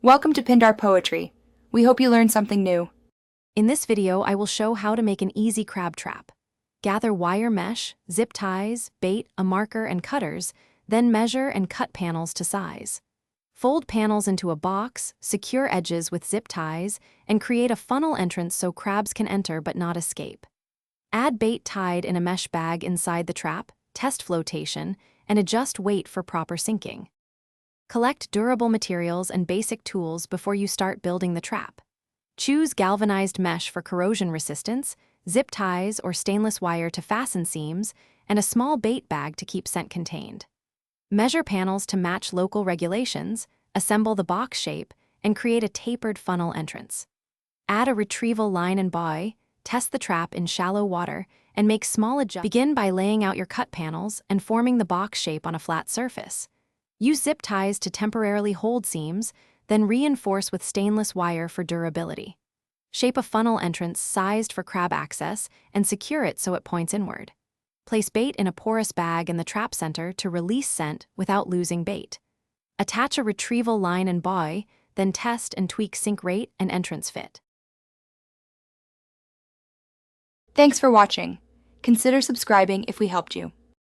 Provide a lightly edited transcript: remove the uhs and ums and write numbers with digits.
Welcome to Pindar Poetry. We hope you learned something new. In this video, I will show how to make an easy crab trap. Gather wire mesh, zip ties, bait, a marker, and cutters, then measure and cut panels to size. Fold panels into a box, secure edges with zip ties, and create a funnel entrance so crabs can enter but not escape. Add bait tied in a mesh bag inside the trap, test flotation, and adjust weight for proper sinking. Collect durable materials and basic tools before you start building the trap. Choose galvanized mesh for corrosion resistance, zip ties or stainless wire to fasten seams, and a small bait bag to keep scent contained. Measure panels to match local regulations, assemble the box shape, and create a tapered funnel entrance. Add a retrieval line and buoy, test the trap in shallow water, and make small adjustments. Begin by laying out your cut panels and forming the box shape on a flat surface. Use zip ties to temporarily hold seams, then reinforce with stainless wire for durability. Shape a funnel entrance sized for crab access and secure it so it points inward. Place bait in a porous bag in the trap center to release scent without losing bait. Attach a retrieval line and buoy, then test and tweak sink rate and entrance fit. Thanks for watching. Consider subscribing if we helped you.